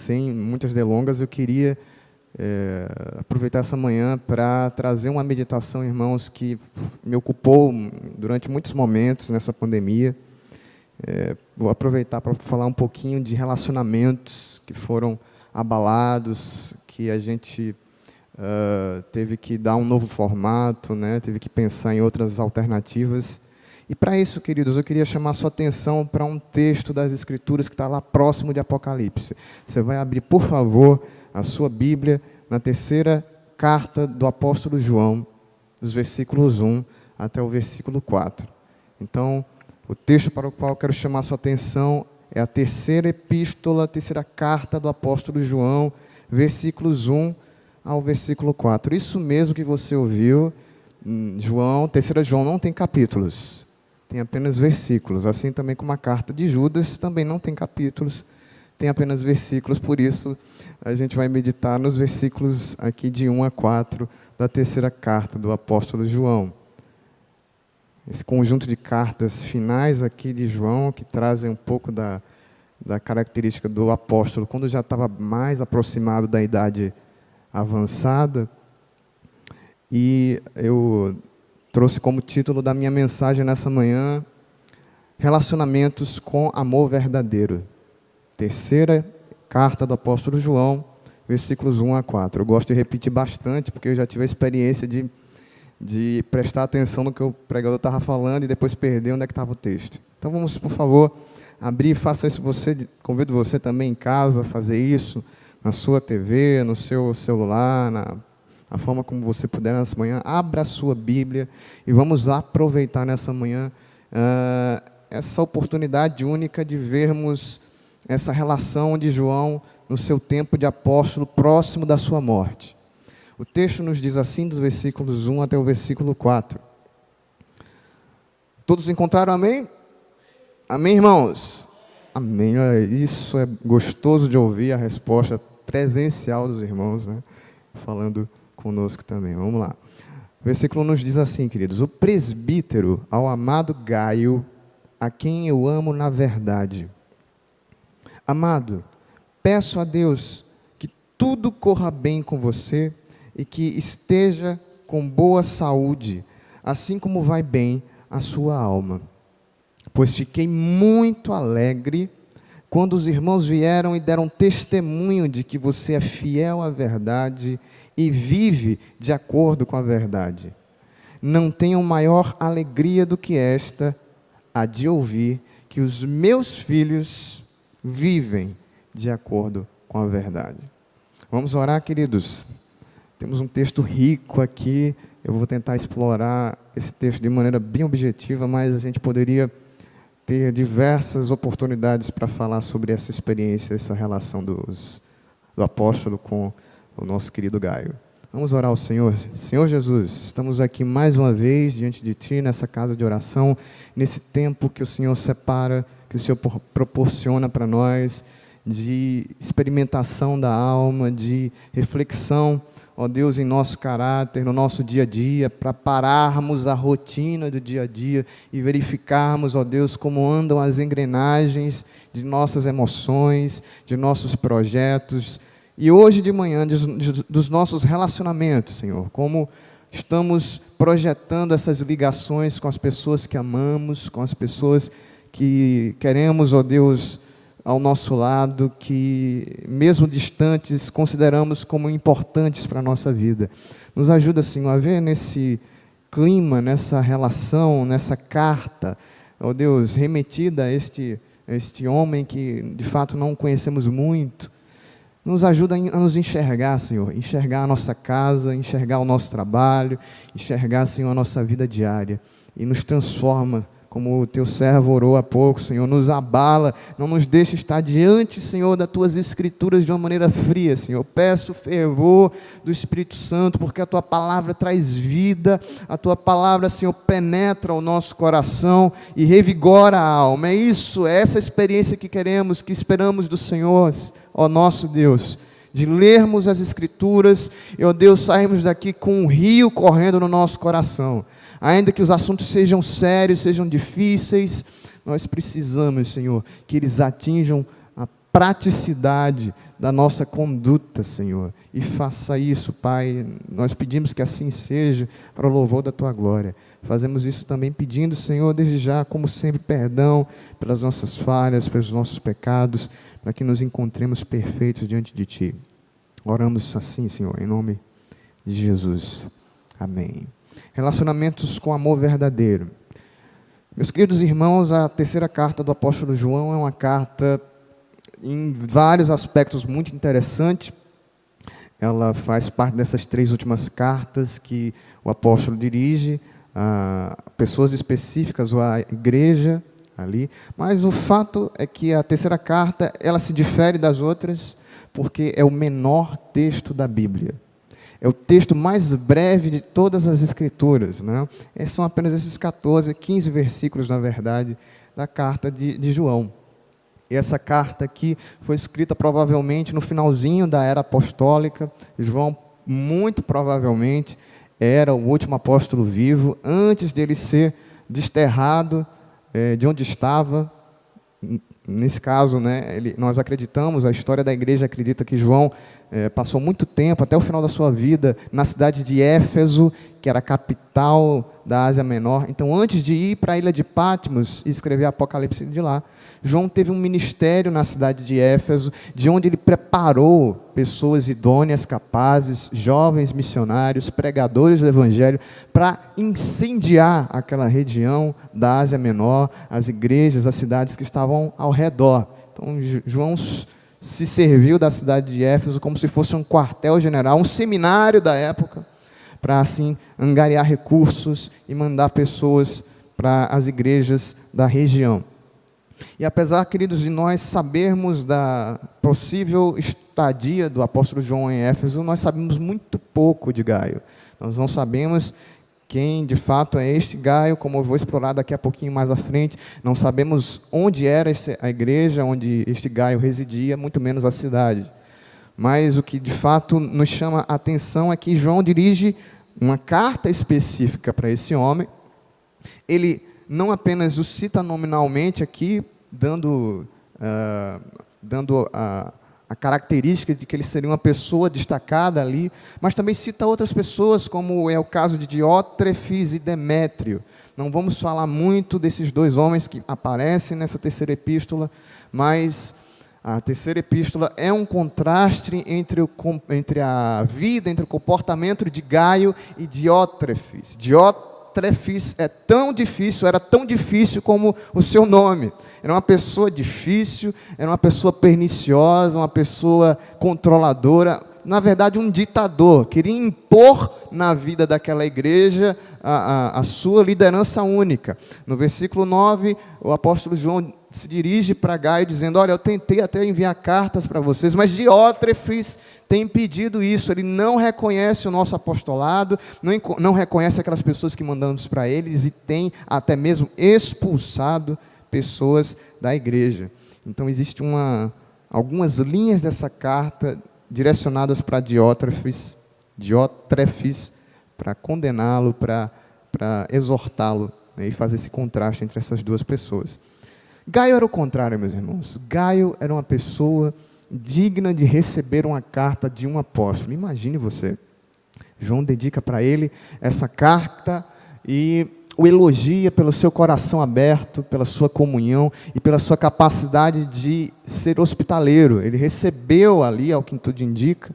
sem muitas delongas, eu queria aproveitar essa manhã para trazer uma meditação, irmãos, que me ocupou durante muitos momentos nessa pandemia. Vou aproveitar para falar um pouquinho de relacionamentos que foram abalados, que a gente teve que dar um novo formato, né? Teve que pensar em outras alternativas. E para isso, queridos, eu queria chamar a sua atenção para um texto das Escrituras que está lá próximo de Apocalipse. Você vai abrir, por favor, a sua Bíblia na terceira carta do apóstolo João, dos versículos 1 até o versículo 4. Então, o texto para o qual eu quero chamar a sua atenção é a terceira epístola, a terceira carta do apóstolo João, versículos 1 ao versículo 4. Isso mesmo que você ouviu, terceira João não tem capítulos. Tem apenas versículos, assim também como a carta de Judas, também não tem capítulos, tem apenas versículos, por isso a gente vai meditar nos versículos aqui de 1 a 4 da terceira carta do apóstolo João. Esse conjunto de cartas finais aqui de João, que trazem um pouco da característica do apóstolo, quando já estava mais aproximado da idade avançada, e eu trouxe como título da minha mensagem nessa manhã, Relacionamentos com Amor Verdadeiro. Terceira carta do apóstolo João, versículos 1 a 4. Eu gosto de repetir bastante, porque eu já tive a experiência de prestar atenção no que o pregador estava falando e depois perder onde é que estava o texto. Então vamos, por favor, abrir, faça isso você, convido você também em casa a fazer isso, na sua TV, no seu celular, a forma como você puder nessa manhã. Abra a sua Bíblia e vamos aproveitar nessa manhã essa oportunidade única de vermos essa relação de João no seu tempo de apóstolo próximo da sua morte. O texto nos diz assim, dos versículos 1 até o versículo 4. Todos encontraram amém? Amém, irmãos? Amém. Isso é gostoso de ouvir a resposta presencial dos irmãos, né? Falando conosco também. Vamos lá. O versículo nos diz assim, queridos: o presbítero ao amado Gaio, a quem eu amo na verdade. Amado, peço a Deus que tudo corra bem com você e que esteja com boa saúde, assim como vai bem a sua alma. Pois fiquei muito alegre quando os irmãos vieram e deram testemunho de que você é fiel à verdade e vive de acordo com a verdade. Não tenho maior alegria do que esta, a de ouvir que os meus filhos vivem de acordo com a verdade. Vamos orar, queridos. Temos um texto rico aqui. Eu vou tentar explorar esse texto de maneira bem objetiva, mas a gente poderia ter diversas oportunidades para falar sobre essa experiência, essa relação do apóstolo com o nosso querido Gaio. Vamos orar ao Senhor. Senhor Jesus, estamos aqui mais uma vez diante de Ti, nessa casa de oração, nesse tempo que o Senhor separa, que o Senhor proporciona para nós, de experimentação da alma, de reflexão, ó Deus, em nosso caráter, no nosso dia a dia, para pararmos a rotina do dia a dia e verificarmos, ó Deus, como andam as engrenagens de nossas emoções, de nossos projetos, e hoje de manhã, dos nossos relacionamentos, Senhor, como estamos projetando essas ligações com as pessoas que amamos, com as pessoas que queremos, ó Deus, ao nosso lado, que mesmo distantes, consideramos como importantes para a nossa vida. Nos ajuda, Senhor, a ver nesse clima, nessa relação, nessa carta, ó Deus, remetida a este homem que de fato não conhecemos muito. Nos ajuda a nos enxergar, Senhor, enxergar a nossa casa, enxergar o nosso trabalho, enxergar, Senhor, a nossa vida diária, e nos transforma, como o Teu servo orou há pouco, Senhor, nos abala, não nos deixe estar diante, Senhor, das Tuas Escrituras de uma maneira fria, Senhor. Peço o fervor do Espírito Santo, porque a Tua palavra traz vida, a Tua palavra, Senhor, penetra o nosso coração e revigora a alma. É isso, é essa experiência que queremos, que esperamos do Senhor, ó nosso Deus, de lermos as Escrituras e, ó Deus, sairmos daqui com um rio correndo no nosso coração. Ainda que os assuntos sejam sérios, sejam difíceis, nós precisamos, Senhor, que eles atinjam a praticidade da nossa conduta, Senhor. E faça isso, Pai. Nós pedimos que assim seja, para o louvor da Tua glória. Fazemos isso também pedindo, Senhor, desde já, como sempre, perdão pelas nossas falhas, pelos nossos pecados, para que nos encontremos perfeitos diante de Ti. Oramos assim, Senhor, em nome de Jesus. Amém. Relacionamentos com amor verdadeiro. Meus queridos irmãos, a terceira carta do apóstolo João é uma carta em vários aspectos muito interessante. Ela faz parte dessas 3 últimas cartas que o apóstolo dirige a pessoas específicas ou à igreja ali. Mas o fato é que a terceira carta, ela se difere das outras porque é o menor texto da Bíblia. É o texto mais breve de todas as Escrituras, né? São apenas esses 14, 15 versículos, na verdade, da carta de João. E essa carta aqui foi escrita provavelmente no finalzinho da era apostólica. João, muito provavelmente, era o último apóstolo vivo, antes dele ser desterrado de onde estava. Nesse caso, né, nós acreditamos, a história da igreja acredita que João passou muito tempo, até o final da sua vida, na cidade de Éfeso, que era a capital da Ásia Menor. Então, antes de ir para a ilha de Patmos e escrever Apocalipse de lá, João teve um ministério na cidade de Éfeso, de onde ele preparou pessoas idôneas, capazes, jovens missionários, pregadores do Evangelho, para incendiar aquela região da Ásia Menor, as igrejas, as cidades que estavam ao redor. Então, João se serviu da cidade de Éfeso como se fosse um quartel-general, um seminário da época, para assim angariar recursos e mandar pessoas para as igrejas da região. E apesar, queridos, de nós sabermos da possível estadia do apóstolo João em Éfeso, nós sabemos muito pouco de Gaio. Nós não sabemos quem de fato é este Gaio, como eu vou explorar daqui a pouquinho mais à frente. Não sabemos onde era a igreja, onde este Gaio residia, muito menos a cidade. Mas o que de fato nos chama a atenção é que João dirige uma carta específica para esse homem. Ele não apenas o cita nominalmente aqui, dando a característica de que ele seria uma pessoa destacada ali, mas também cita outras pessoas, como é o caso de Diótrefes e Demétrio. Não vamos falar muito desses 2 homens que aparecem nessa terceira epístola, mas a terceira epístola é um contraste entre a vida, entre o comportamento de Gaio e Diótrefes. Diótrefes era tão difícil como o seu nome. Era uma pessoa difícil, era uma pessoa perniciosa, uma pessoa controladora, na verdade um ditador, queria impor na vida daquela igreja a sua liderança única. No versículo 9, o apóstolo João se dirige para Gaio dizendo: olha, eu tentei até enviar cartas para vocês, mas Diótrefes tem impedido isso. Ele não reconhece o nosso apostolado, não reconhece aquelas pessoas que mandamos para eles e tem até mesmo expulsado pessoas da igreja. Então, existem algumas linhas dessa carta direcionadas para Diótrefes, para condená-lo, para exortá-lo, né, e fazer esse contraste entre essas 2 pessoas. Gaio era o contrário, meus irmãos. Gaio era uma pessoa digna de receber uma carta de um apóstolo. Imagine você. João dedica para ele essa carta e o elogia pelo seu coração aberto, pela sua comunhão e pela sua capacidade de ser hospitaleiro. Ele recebeu ali, ao que tudo indica,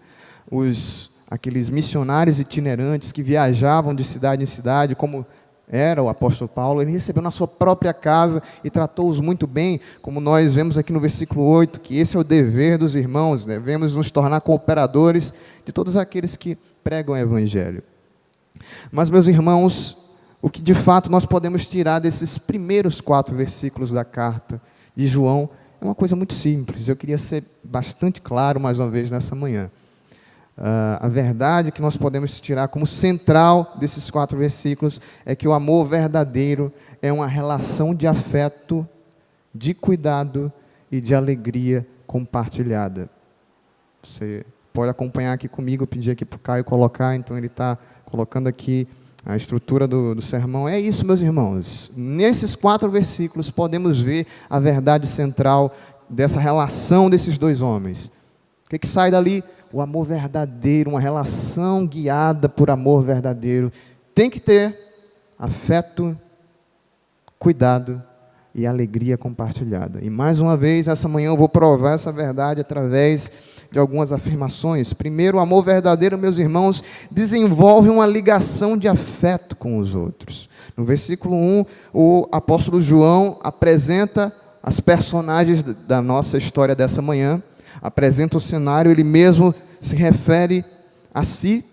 aqueles missionários itinerantes que viajavam de cidade em cidade, como era o apóstolo Paulo. Ele recebeu na sua própria casa e tratou-os muito bem, como nós vemos aqui no versículo 8, que esse é o dever dos irmãos, devemos nos tornar cooperadores de todos aqueles que pregam o Evangelho. Mas, meus irmãos, o que de fato nós podemos tirar desses primeiros 4 versículos da carta de João é uma coisa muito simples. Eu queria ser bastante claro mais uma vez nessa manhã. A verdade que nós podemos tirar como central desses 4 versículos é que o amor verdadeiro é uma relação de afeto, de cuidado e de alegria compartilhada. Você pode acompanhar aqui comigo, eu pedi aqui para o Caio colocar, então ele está colocando aqui a estrutura do sermão. É isso, meus irmãos. Nesses 4 versículos podemos ver a verdade central dessa relação desses dois homens? O que sai dali? O amor verdadeiro, uma relação guiada por amor verdadeiro. Tem que ter afeto, cuidado e alegria compartilhada. E mais uma vez, essa manhã eu vou provar essa verdade através de algumas afirmações. Primeiro, o amor verdadeiro, meus irmãos, desenvolve uma ligação de afeto com os outros. No versículo 1, o apóstolo João apresenta as personagens da nossa história dessa manhã, apresenta o cenário, ele mesmo se refere a si,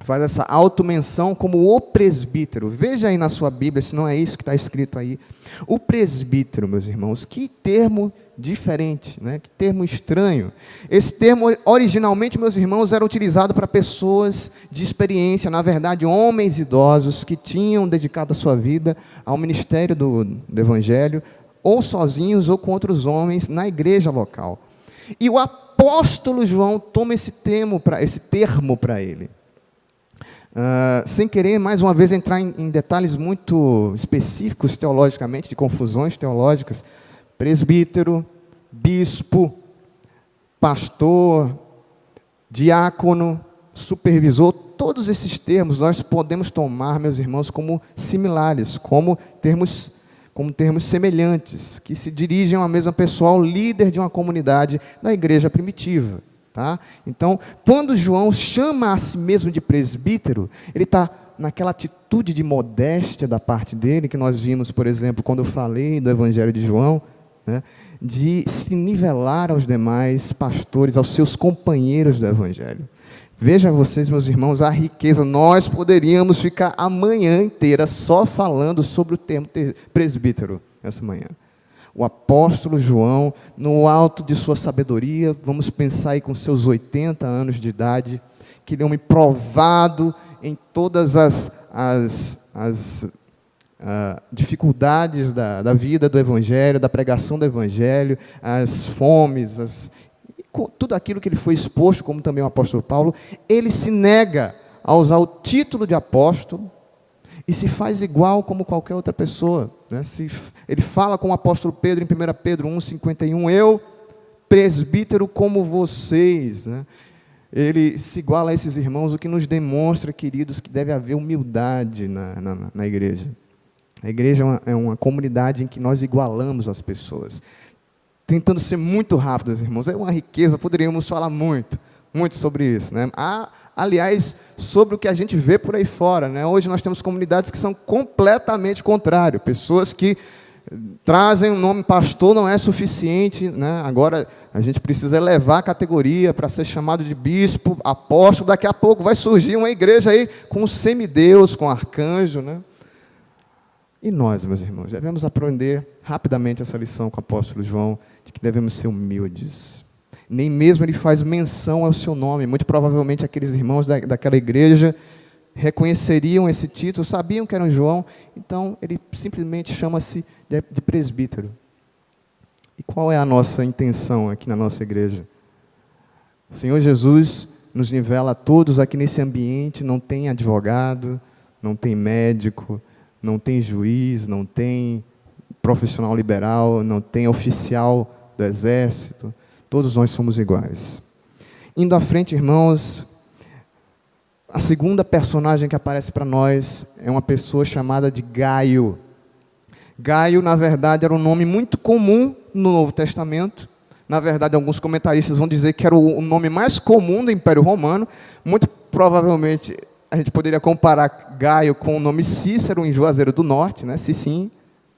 faz essa automenção como o presbítero. Veja aí na sua Bíblia, se não é isso que está escrito aí. O presbítero, meus irmãos, que termo diferente, né? Que termo estranho. Esse termo, originalmente, meus irmãos, era utilizado para pessoas de experiência, na verdade, homens idosos que tinham dedicado a sua vida ao ministério do Evangelho, ou sozinhos ou com outros homens na igreja local. E o apóstolo João toma esse termo para ele. Sem querer, mais uma vez, entrar em detalhes muito específicos teologicamente, de confusões teológicas, presbítero, bispo, pastor, diácono, supervisor, todos esses termos nós podemos tomar, meus irmãos, como similares, como termos semelhantes, que se dirigem a uma mesma pessoa, ao líder de uma comunidade da igreja primitiva. Tá? Então, quando João chama a si mesmo de presbítero, ele está naquela atitude de modéstia da parte dele, que nós vimos, por exemplo, quando eu falei do Evangelho de João, né, de se nivelar aos demais pastores, aos seus companheiros do Evangelho. Vejam vocês, meus irmãos, a riqueza. Nós poderíamos ficar a manhã inteira só falando sobre o termo presbítero, essa manhã. O apóstolo João, no alto de sua sabedoria, vamos pensar aí com seus 80 anos de idade, que ele é um homem provado em todas as dificuldades da vida do Evangelho, da pregação do Evangelho, as fomes, tudo aquilo que ele foi exposto, como também o apóstolo Paulo, ele se nega a usar o título de apóstolo, e se faz igual como qualquer outra pessoa. Né? Ele fala com o apóstolo Pedro em 1 Pedro 1,51, eu, presbítero como vocês. Né? Ele se iguala a esses irmãos, o que nos demonstra, queridos, que deve haver humildade na igreja. A igreja é uma comunidade em que nós igualamos as pessoas. Tentando ser muito rápidos, irmãos, é uma riqueza, poderíamos falar muito sobre isso. Né? Aliás, sobre o que a gente vê por aí fora. Né? Hoje nós temos comunidades que são completamente contrárias. Pessoas que trazem o nome pastor não é suficiente. Né? Agora a gente precisa elevar a categoria para ser chamado de bispo, apóstolo. Daqui a pouco vai surgir uma igreja aí com semideus, com arcanjo. Né? E nós, meus irmãos, devemos aprender rapidamente essa lição com o apóstolo João, de que devemos ser humildes. Nem mesmo ele faz menção ao seu nome. Muito provavelmente aqueles irmãos daquela igreja reconheceriam esse título, sabiam que era João, então ele simplesmente chama-se de presbítero. E qual é a nossa intenção aqui na nossa igreja? O Senhor Jesus nos nivela a todos aqui nesse ambiente, não tem advogado, não tem médico, não tem juiz, não tem profissional liberal, não tem oficial do exército. Todos nós somos iguais. Indo à frente, irmãos, a segunda personagem que aparece para nós é uma pessoa chamada de Gaio. Gaio, na verdade, era um nome muito comum no Novo Testamento. Na verdade, alguns comentaristas vão dizer que era o nome mais comum do Império Romano. Muito provavelmente, a gente poderia comparar Gaio com o nome Cícero, em Juazeiro do Norte, né? Cicim.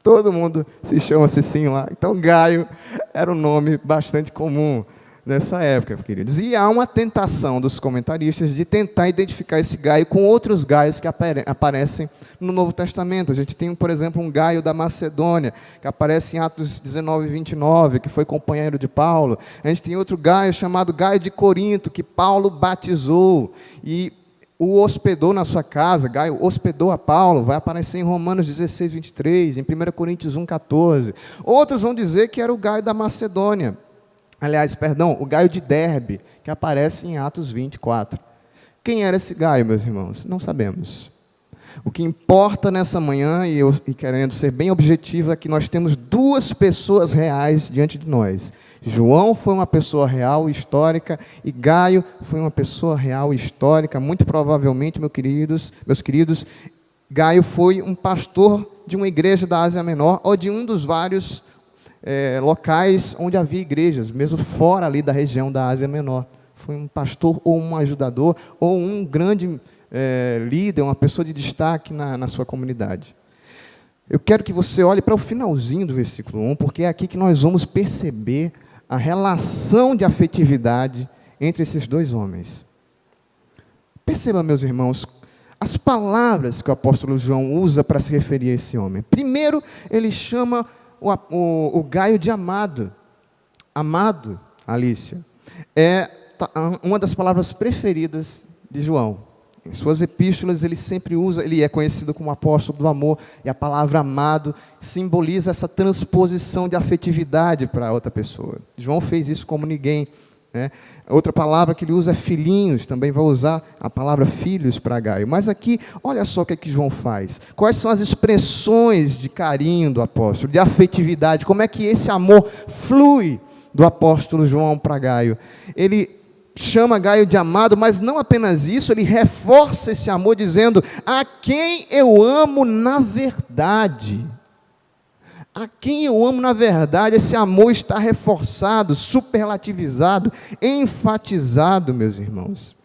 Todo mundo se chama Cicim lá. Então, Gaio era um nome bastante comum nessa época, queridos. E há uma tentação dos comentaristas de tentar identificar esse Gaio com outros Gaios que aparecem no Novo Testamento. A gente tem, por exemplo, um Gaio da Macedônia, que aparece em Atos 19 e 29, que foi companheiro de Paulo. A gente tem outro Gaio chamado Gaio de Corinto, que Paulo batizou e o hospedou na sua casa. Gaio hospedou a Paulo, vai aparecer em Romanos 16, 23, em 1 Coríntios 1, 14. Outros vão dizer que era o Gaio da Macedônia. Aliás, perdão, o Gaio de Derbe, que aparece em Atos 24. Quem era esse Gaio, meus irmãos? Não sabemos. O que importa nessa manhã, e querendo ser bem objetivo, é que nós temos duas pessoas reais diante de nós. João foi uma pessoa real e histórica, e Gaio foi uma pessoa real e histórica. Muito provavelmente, meus queridos, Gaio foi um pastor de uma igreja da Ásia Menor, ou de um dos vários locais onde havia igrejas, mesmo fora ali da região da Ásia Menor. Foi um pastor, ou um ajudador, ou um grande líder, uma pessoa de destaque na sua comunidade. Eu quero que você olhe para o finalzinho do versículo 1, porque é aqui que nós vamos perceber a relação de afetividade entre esses dois homens. Perceba, meus irmãos, as palavras que o apóstolo João usa para se referir a esse homem. Primeiro, ele chama o Gaio de amado. Amado, Alícia, é uma das palavras preferidas de João. Em suas epístolas, ele sempre usa, ele é conhecido como apóstolo do amor, e a palavra amado simboliza essa transposição de afetividade para outra pessoa. João fez isso como ninguém, né? Outra palavra que ele usa é filhinhos, também vai usar a palavra filhos para Gaio. Mas aqui, olha só o que é que João faz. Quais são as expressões de carinho do apóstolo, de afetividade, como é que esse amor flui do apóstolo João para Gaio. Ele chama Gaio de amado, mas não apenas isso, ele reforça esse amor dizendo: a quem eu amo na verdade. A quem eu amo na verdade, esse amor está reforçado, superlativizado, enfatizado, meus irmãos.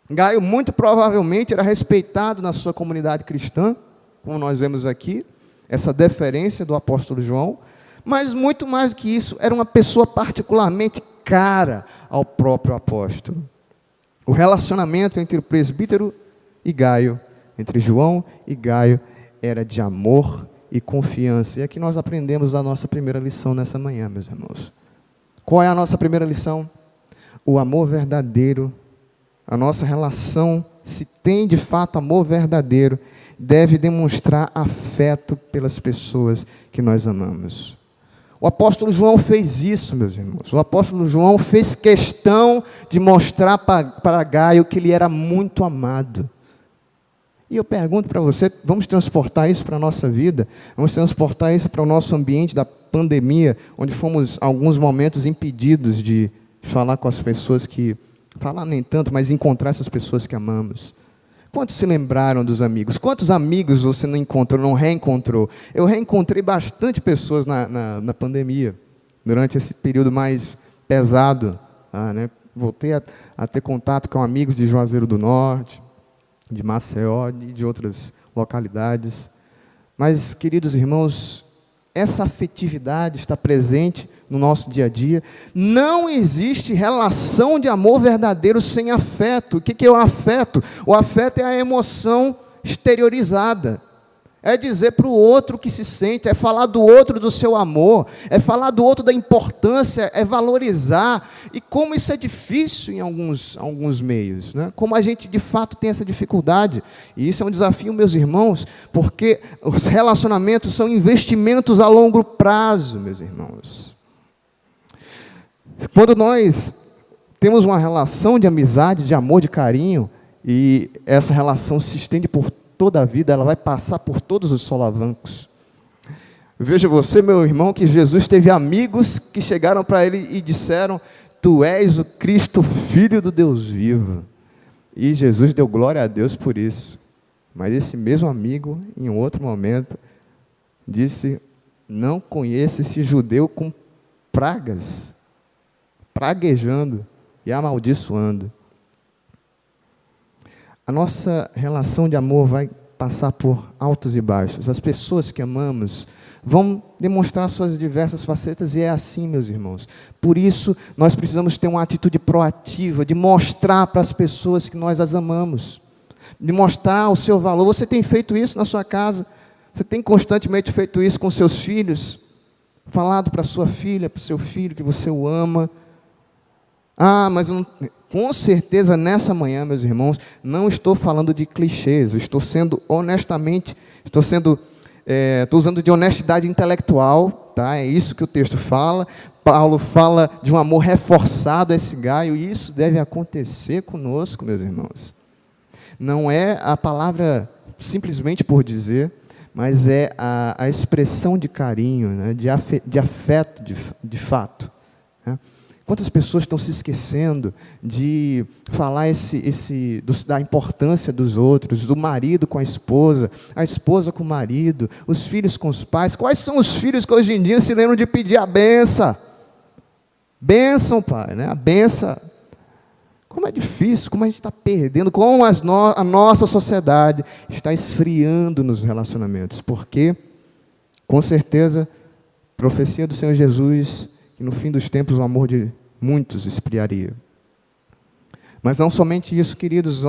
Gaio muito provavelmente era respeitado na sua comunidade cristã, como nós vemos aqui, essa deferência do apóstolo João, mas muito mais do que isso, era uma pessoa particularmente cara ao próprio apóstolo. O relacionamento entre o presbítero e Gaio, entre João e Gaio, era de amor e confiança. E aqui nós aprendemos a nossa primeira lição nessa manhã, meus irmãos. Qual é a nossa primeira lição? O amor verdadeiro, a nossa relação, se tem de fato amor verdadeiro, deve demonstrar afeto pelas pessoas que nós amamos. O apóstolo João fez isso, meus irmãos. O apóstolo João fez questão de mostrar para Gaio que ele era muito amado. E eu pergunto para você, vamos transportar isso para a nossa vida? Vamos transportar isso para o nosso ambiente da pandemia, onde fomos, alguns momentos, impedidos de falar com as pessoas que... Falar nem tanto, mas encontrar essas pessoas que amamos. Quantos se lembraram dos amigos? Quantos amigos você não encontrou, não reencontrou? Eu reencontrei bastante pessoas na pandemia, durante esse período mais pesado. Né? Voltei a ter contato com amigos de Juazeiro do Norte, de Maceió, de outras localidades. Mas, queridos irmãos, essa afetividade está presente no nosso dia a dia. Não existe relação de amor verdadeiro sem afeto. O que é o afeto? O afeto é a emoção exteriorizada. É dizer para o outro o que se sente, é falar do outro do seu amor, é falar do outro da importância, é valorizar. E como isso é difícil em alguns meios, né? Como a gente de fato tem essa dificuldade. E isso é um desafio, meus irmãos, porque os relacionamentos são investimentos a longo prazo, meus irmãos. Quando nós temos uma relação de amizade, de amor, de carinho, e essa relação se estende por toda a vida, ela vai passar por todos os solavancos. Veja você, meu irmão, que Jesus teve amigos que chegaram para ele e disseram: tu és o Cristo, Filho do Deus vivo. E Jesus deu glória a Deus por isso. Mas esse mesmo amigo, em um outro momento, disse: não conheço esse judeu com pragas, praguejando e amaldiçoando. A nossa relação de amor vai passar por altos e baixos. As pessoas que amamos vão demonstrar suas diversas facetas, e é assim, meus irmãos. Por isso, nós precisamos ter uma atitude proativa, de mostrar para as pessoas que nós as amamos, de mostrar o seu valor. Você tem feito isso na sua casa? Você tem constantemente feito isso com seus filhos? Falado para a sua filha, para o seu filho, que você o ama? Mas eu não... Com certeza, nessa manhã, meus irmãos, não estou falando de clichês, estou sendo honestamente, estou usando de honestidade intelectual, tá? É isso que o texto fala. Paulo fala de um amor reforçado a esse Gaio, e isso deve acontecer conosco, meus irmãos. Não é a palavra simplesmente por dizer, mas é a expressão de carinho, né? de afeto de fato. né? Quantas pessoas estão se esquecendo de falar da importância dos outros, do marido com a esposa com o marido, os filhos com os pais. Quais são os filhos que hoje em dia se lembram de pedir a benção? Bênção, pai, né? A benção. Como é difícil, como a gente está perdendo, como a nossa sociedade está esfriando nos relacionamentos. Porque, com certeza, profecia do Senhor Jesus, que no fim dos tempos o amor de muitos esfriaria. Mas não somente isso, queridos,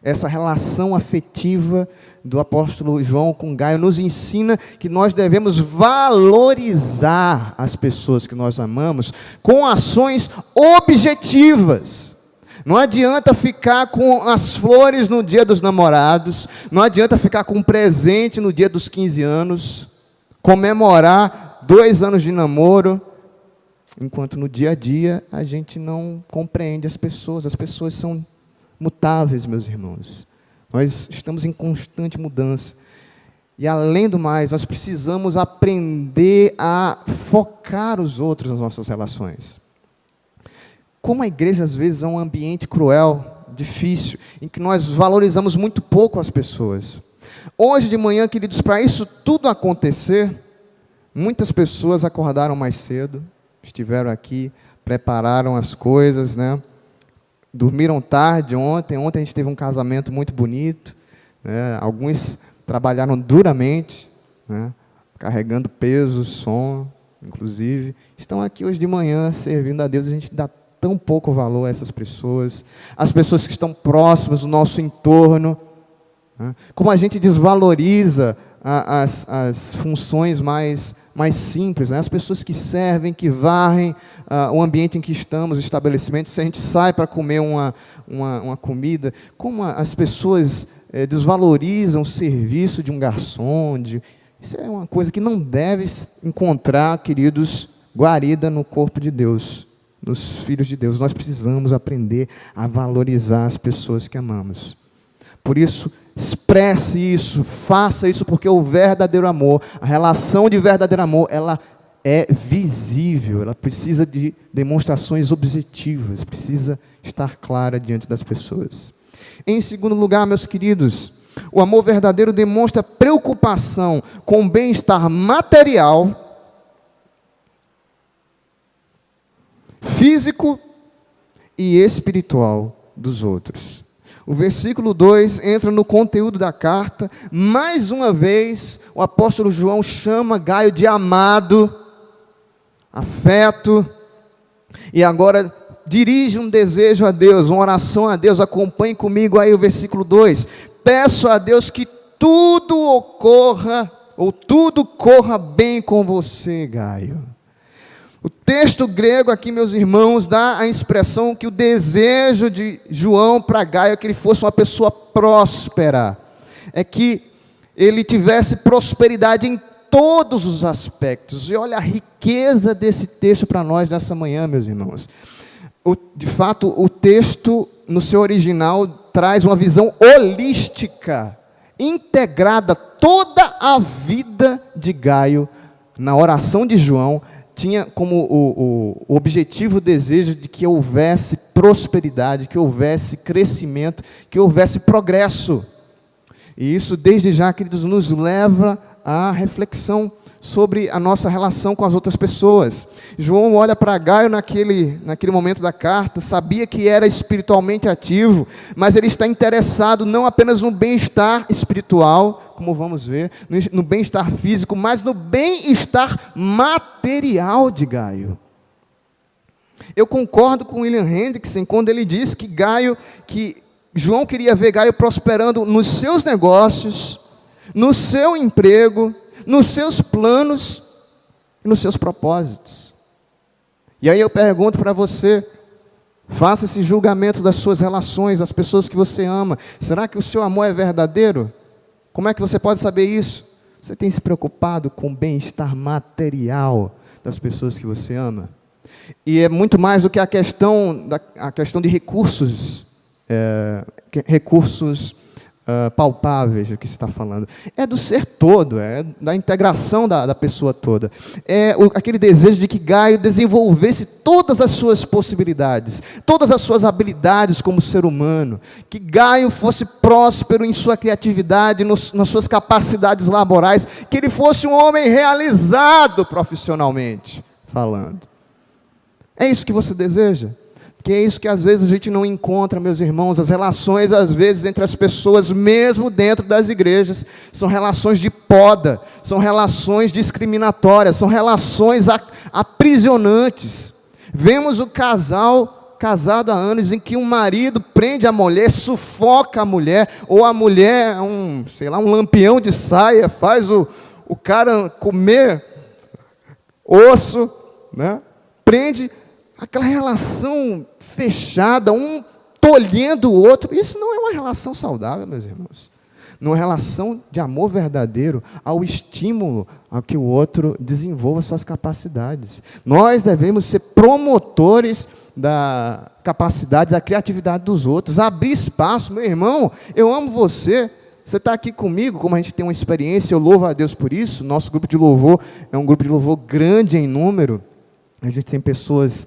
essa relação afetiva do apóstolo João com Gaio nos ensina que nós devemos valorizar as pessoas que nós amamos com ações objetivas. Não adianta ficar com as flores no dia dos namorados, não adianta ficar com um presente no dia dos 15 anos, comemorar 2 anos de namoro, enquanto no dia a dia a gente não compreende as pessoas são mutáveis, meus irmãos. Nós estamos em constante mudança. E além do mais, nós precisamos aprender a focar os outros nas nossas relações. Como a igreja às vezes é um ambiente cruel, difícil, em que nós valorizamos muito pouco as pessoas. Hoje de manhã, queridos, para isso tudo acontecer, muitas pessoas acordaram mais cedo, estiveram aqui, prepararam as coisas, né? Dormiram tarde ontem a gente teve um casamento muito bonito, né? Alguns trabalharam duramente, né? Carregando peso, som, inclusive. Estão aqui hoje de manhã servindo a Deus, a gente dá tão pouco valor a essas pessoas, as pessoas que estão próximas do nosso entorno, né? Como a gente desvaloriza as funções mais simples, né? As pessoas que servem, que varrem o ambiente em que estamos, o estabelecimento. Se a gente sai para comer uma comida, como as pessoas desvalorizam o serviço de um garçom, isso é uma coisa que não deve encontrar, queridos, guarida no corpo de Deus, nos filhos de Deus. Nós precisamos aprender a valorizar as pessoas que amamos. Por isso, expresse isso, faça isso, porque o verdadeiro amor, a relação de verdadeiro amor, ela é visível, ela precisa de demonstrações objetivas, precisa estar clara diante das pessoas. Em segundo lugar, meus queridos, o amor verdadeiro demonstra preocupação com o bem-estar material, físico e espiritual dos outros. O versículo 2 entra no conteúdo da carta. Mais uma vez, o apóstolo João chama Gaio de amado, afeto, e agora dirige um desejo a Deus, uma oração a Deus. Acompanhe comigo aí o versículo 2. Peço a Deus que tudo ocorra, ou tudo corra bem com você, Gaio. O texto grego aqui, meus irmãos, dá a expressão que o desejo de João para Gaio é que ele fosse uma pessoa próspera, é que ele tivesse prosperidade em todos os aspectos. E olha a riqueza desse texto para nós nessa manhã, meus irmãos. De fato, o texto, no seu original, traz uma visão holística, integrada. Toda a vida de Gaio, na oração de João, tinha como o objetivo, o desejo de que houvesse prosperidade, que houvesse crescimento, que houvesse progresso. E isso, desde já, queridos, nos leva à reflexão sobre a nossa relação com as outras pessoas. João olha para Gaio naquele momento da carta, sabia que era espiritualmente ativo, mas ele está interessado não apenas no bem-estar espiritual, como vamos ver, no bem-estar físico, mas no bem-estar material de Gaio. Eu concordo com William Hendrickson quando ele diz que João queria ver Gaio prosperando nos seus negócios, no seu emprego, nos seus planos e nos seus propósitos. E aí eu pergunto para você, faça esse julgamento das suas relações, das pessoas que você ama. Será que o seu amor é verdadeiro? Como é que você pode saber isso? Você tem se preocupado com o bem-estar material das pessoas que você ama? E é muito mais do que a questão de recursos palpáveis do que se está falando. É do ser todo, é da integração da pessoa toda. É aquele desejo de que Gaio desenvolvesse todas as suas possibilidades, todas as suas habilidades como ser humano. Que Gaio fosse próspero em sua criatividade, nas suas capacidades laborais. Que ele fosse um homem realizado profissionalmente falando. É isso que você deseja? Que é isso que às vezes a gente não encontra, meus irmãos. As relações, às vezes, entre as pessoas, mesmo dentro das igrejas, são relações de poda, são relações discriminatórias, são relações aprisionantes. Vemos o casal casado há anos em que um marido prende a mulher, sufoca a mulher, ou a mulher, um lampião de saia, faz o cara comer osso, né? Prende. Aquela relação fechada, um tolhendo o outro, isso não é uma relação saudável, meus irmãos. Não é uma relação de amor verdadeiro, ao estímulo a que o outro desenvolva suas capacidades. Nós devemos ser promotores da capacidade, da criatividade dos outros, abrir espaço. Meu irmão, eu amo você. Você está aqui comigo, como a gente tem uma experiência, eu louvo a Deus por isso. Nosso grupo de louvor é um grupo de louvor grande em número. A gente tem pessoas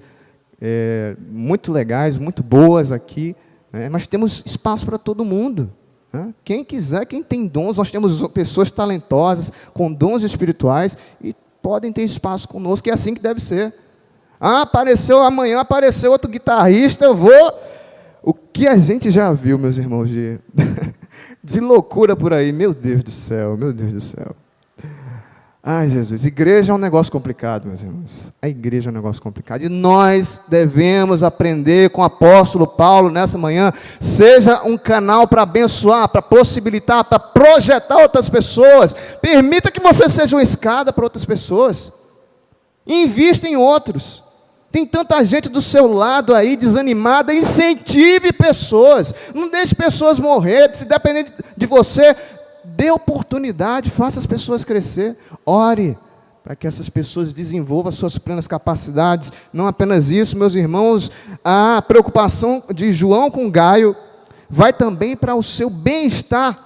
muito legais, muito boas aqui, né? Mas temos espaço para todo mundo, né? Quem quiser, quem tem dons, nós temos pessoas talentosas, com dons espirituais, e podem ter espaço conosco, que é assim que deve ser. Amanhã apareceu outro guitarrista, eu vou... O que a gente já viu, meus irmãos, de loucura por aí, meu Deus do céu, meu Deus do céu. Ai, Jesus, igreja é um negócio complicado, meus irmãos. A igreja é um negócio complicado. E nós devemos aprender com o apóstolo Paulo nessa manhã. Seja um canal para abençoar, para possibilitar, para projetar outras pessoas. Permita que você seja uma escada para outras pessoas. Invista em outros. Tem tanta gente do seu lado aí desanimada. Incentive pessoas. Não deixe pessoas morrer. Se depender de você, dê oportunidade, faça as pessoas crescer. Ore para que essas pessoas desenvolvam suas plenas capacidades. Não apenas isso, meus irmãos, a preocupação de João com Gaio vai também para o seu bem-estar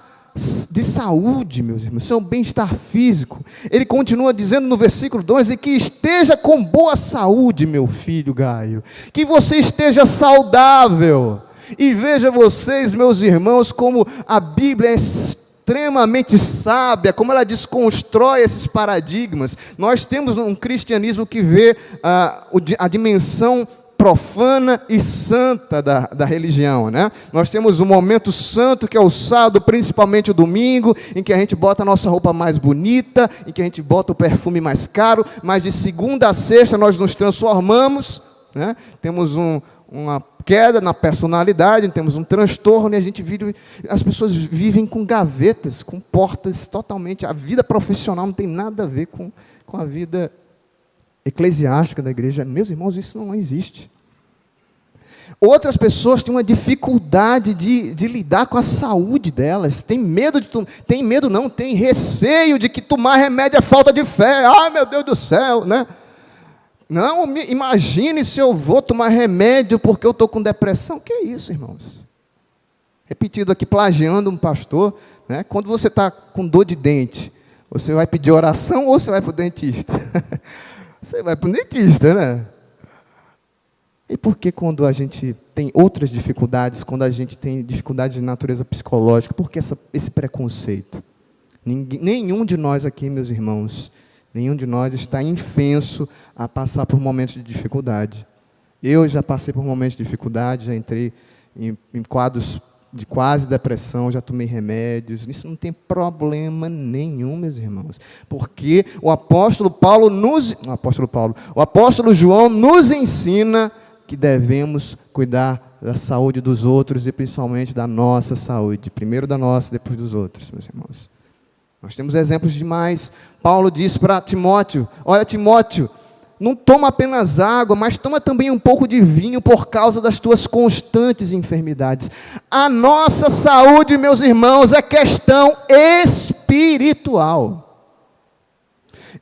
de saúde, meus irmãos, seu bem-estar físico. Ele continua dizendo no versículo 12, que esteja com boa saúde, meu filho Gaio, que você esteja saudável. E veja vocês, meus irmãos, como a Bíblia é extremamente sábia, como ela desconstrói esses paradigmas. Nós temos um cristianismo que vê a dimensão profana e santa da religião, né? Nós temos um momento santo, que é o sábado, principalmente o domingo, em que a gente bota a nossa roupa mais bonita, em que a gente bota o perfume mais caro, mas de segunda a sexta nós nos transformamos, né? Temos uma queda na personalidade, temos um transtorno, e as pessoas vivem com gavetas, com portas totalmente. A vida profissional não tem nada a ver com a vida eclesiástica da igreja. Meus irmãos, isso não existe. Outras pessoas têm uma dificuldade de lidar com a saúde delas, tem receio de que tomar remédio é falta de fé. Ai, meu Deus do céu, né? Não, imagine se eu vou tomar remédio porque eu estou com depressão. Que é isso, irmãos? Repetido aqui, plagiando um pastor, né? Quando você está com dor de dente, você vai pedir oração ou você vai para o dentista? Você vai para o dentista, né? E por que quando a gente tem outras dificuldades, quando a gente tem dificuldades de natureza psicológica, por que esse preconceito? Nenhum de nós aqui, meus irmãos, nenhum de nós está infenso a passar por momentos de dificuldade. Eu já passei por momentos de dificuldade, já entrei em quadros de quase depressão, já tomei remédios. Isso não tem problema nenhum, meus irmãos. Porque o apóstolo João nos ensina que devemos cuidar da saúde dos outros e principalmente da nossa saúde. Primeiro da nossa, depois dos outros, meus irmãos. Nós temos exemplos demais. Paulo diz para Timóteo: olha, Timóteo, não toma apenas água, mas toma também um pouco de vinho por causa das tuas constantes enfermidades. A nossa saúde, meus irmãos, é questão espiritual.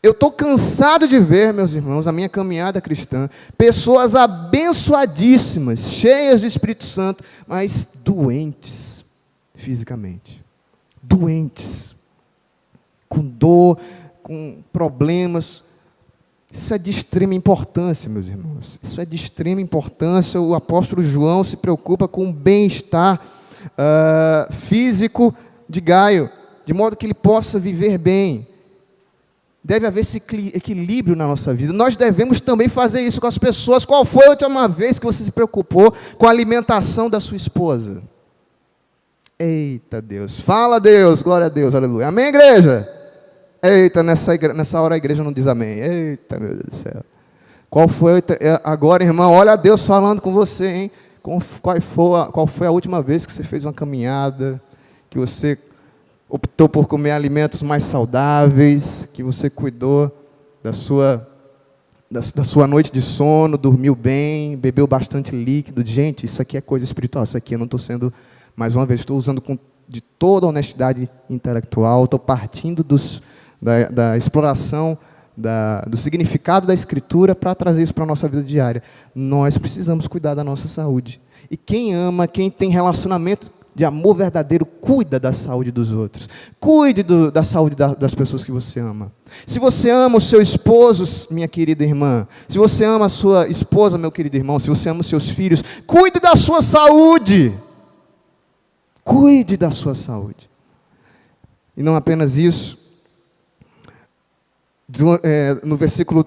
Eu estou cansado de ver, meus irmãos, a minha caminhada cristã, pessoas abençoadíssimas, cheias do Espírito Santo, mas doentes, fisicamente, doentes, com dor, com problemas. Isso é de extrema importância, meus irmãos. Isso é de extrema importância. O apóstolo João se preocupa com o bem-estar físico de Gaio, de modo que ele possa viver bem. Deve haver esse equilíbrio na nossa vida. Nós devemos também fazer isso com as pessoas. Qual foi a última vez que você se preocupou com a alimentação da sua esposa? Eita Deus, fala Deus, glória a Deus, aleluia. Amém, igreja? Eita, nessa hora a igreja não diz amém. Eita, meu Deus do céu. Qual foi, agora, irmão, olha Deus falando com você, hein? Qual foi a última vez que você fez uma caminhada, que você optou por comer alimentos mais saudáveis, que você cuidou da sua noite de sono, dormiu bem, bebeu bastante líquido? Gente, isso aqui é coisa espiritual. Isso aqui eu não estou sendo, mais uma vez, estou usando de toda a honestidade intelectual, estou partindo da exploração do significado da Escritura para trazer isso para a nossa vida diária. Nós precisamos cuidar da nossa saúde. E quem ama, quem tem relacionamento de amor verdadeiro, cuida da saúde dos outros. Cuide da saúde das pessoas que você ama. Se você ama o seu esposo, minha querida irmã, se você ama a sua esposa, meu querido irmão, se você ama os seus filhos, cuide da sua saúde. Cuide da sua saúde. E não apenas isso. No versículo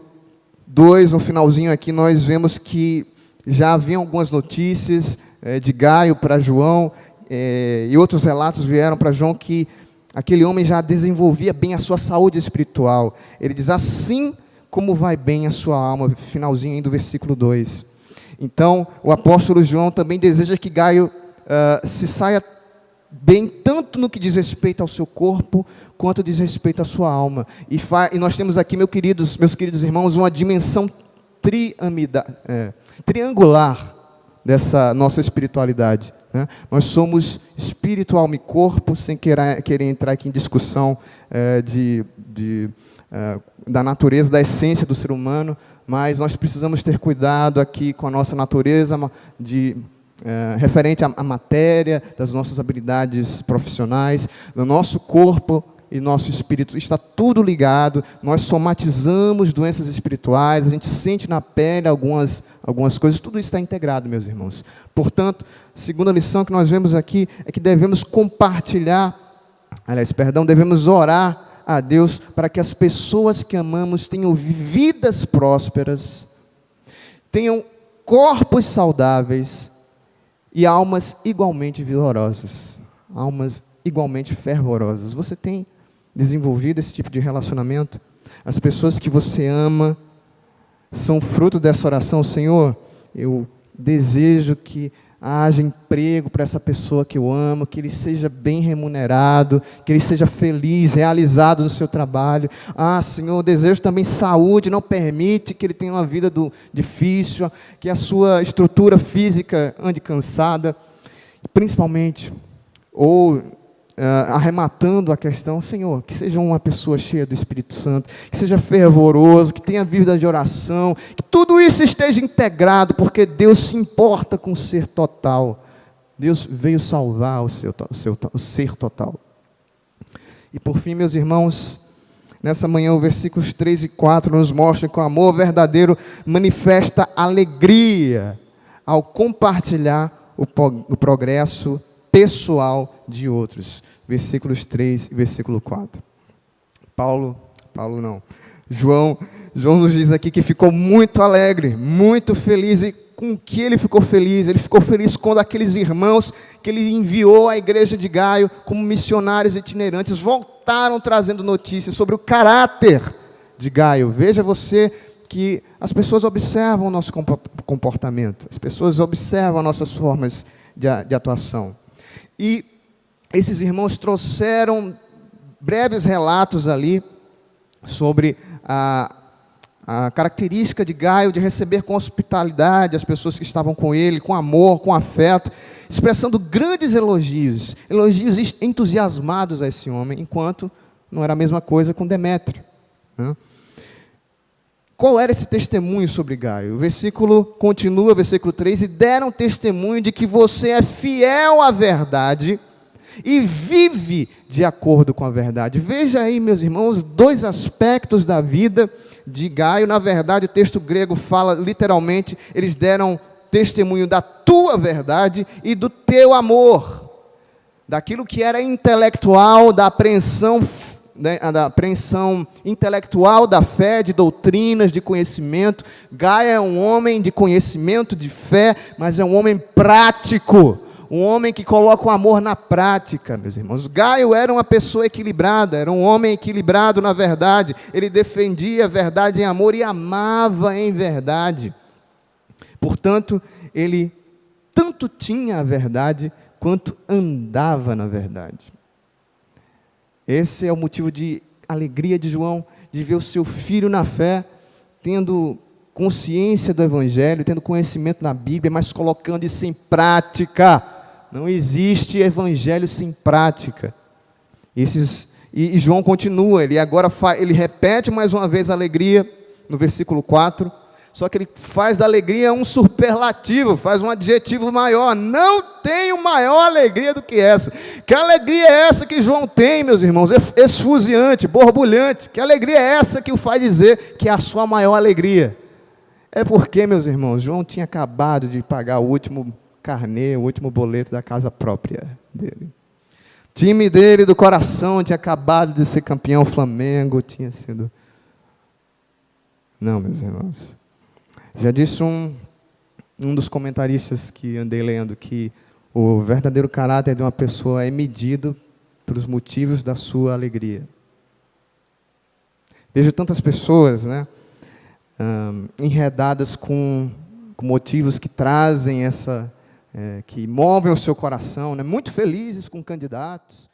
2, no finalzinho aqui, nós vemos que já haviam algumas notícias de Gaio para João, e outros relatos vieram para João que aquele homem já desenvolvia bem a sua saúde espiritual. Ele diz, assim como vai bem a sua alma, finalzinho aí do versículo 2. Então, o apóstolo João também deseja que Gaio se saia bem, tanto no que diz respeito ao seu corpo, quanto diz respeito à sua alma. E nós temos aqui, meus queridos irmãos, uma dimensão triangular dessa nossa espiritualidade, né? Nós somos espírito, alma e corpo, sem querer entrar aqui em discussão da natureza, da essência do ser humano, mas nós precisamos ter cuidado aqui com a nossa natureza referente à matéria, das nossas habilidades profissionais, do nosso corpo e nosso espírito, está tudo ligado. Nós somatizamos doenças espirituais, a gente sente na pele algumas coisas, tudo isso está integrado, meus irmãos. Portanto, a segunda lição que nós vemos aqui é que devemos devemos orar a Deus para que as pessoas que amamos tenham vidas prósperas, tenham corpos saudáveis e almas igualmente vigorosas, almas igualmente fervorosas. Você tem desenvolvido esse tipo de relacionamento? As pessoas que você ama são fruto dessa oração. Senhor, eu desejo que haja emprego para essa pessoa que eu amo, que ele seja bem remunerado, que ele seja feliz, realizado no seu trabalho. Senhor, eu desejo também saúde, não permite que ele tenha uma vida difícil, que a sua estrutura física ande cansada, principalmente, arrematando a questão, Senhor, que seja uma pessoa cheia do Espírito Santo, que seja fervoroso, que tenha vida de oração, que tudo isso esteja integrado, porque Deus se importa com o ser total. Deus veio salvar o ser total. E por fim, meus irmãos, nessa manhã, os versículos 3 e 4 nos mostram que o amor verdadeiro manifesta alegria ao compartilhar o progresso pessoal de outros. Versículos 3 e versículo 4. João nos diz aqui que ficou muito alegre, muito feliz. E com que ele ficou feliz? Ele ficou feliz quando aqueles irmãos que ele enviou à igreja de Gaio como missionários itinerantes voltaram trazendo notícias sobre o caráter de Gaio. Veja você que as pessoas observam o nosso comportamento, as pessoas observam nossas formas de atuação. E esses irmãos trouxeram breves relatos ali sobre a característica de Gaio de receber com hospitalidade as pessoas que estavam com ele, com amor, com afeto, expressando grandes elogios entusiasmados a esse homem, enquanto não era a mesma coisa com Demétrio, né? Qual era esse testemunho sobre Gaio? O versículo continua, versículo 3, e deram testemunho de que você é fiel à verdade, e vive de acordo com a verdade. Veja aí, meus irmãos, dois aspectos da vida de Gaio. Na verdade, o texto grego fala literalmente, eles deram testemunho da tua verdade e do teu amor, daquilo que era intelectual, da apreensão intelectual da fé, de doutrinas, de conhecimento. Gaio é um homem de conhecimento, de fé, mas é um homem prático, um homem que coloca o amor na prática, meus irmãos. Gaio era uma pessoa equilibrada, era um homem equilibrado na verdade. Ele defendia a verdade em amor e amava em verdade. Portanto, ele tanto tinha a verdade quanto andava na verdade. Esse é o motivo de alegria de João, de ver o seu filho na fé, tendo consciência do Evangelho, tendo conhecimento da Bíblia, mas colocando isso em prática. Não existe Evangelho sem prática. E João continua, ele repete mais uma vez a alegria, no versículo 4, só que ele faz da alegria um superlativo, faz um adjetivo maior. Não tenho maior alegria do que essa. Que alegria é essa que João tem, meus irmãos? Esfuziante, borbulhante. Que alegria é essa que o faz dizer que é a sua maior alegria? É porque, meus irmãos, João tinha acabado de pagar o último carnê, o último boleto da casa própria dele. O time dele do coração tinha acabado de ser campeão, Flamengo tinha sido... Não, meus irmãos. Já disse um dos comentaristas que andei lendo que o verdadeiro caráter de uma pessoa é medido pelos motivos da sua alegria. Vejo tantas pessoas, né, enredadas com motivos que trazem que movem o seu coração, né, muito felizes com candidatos.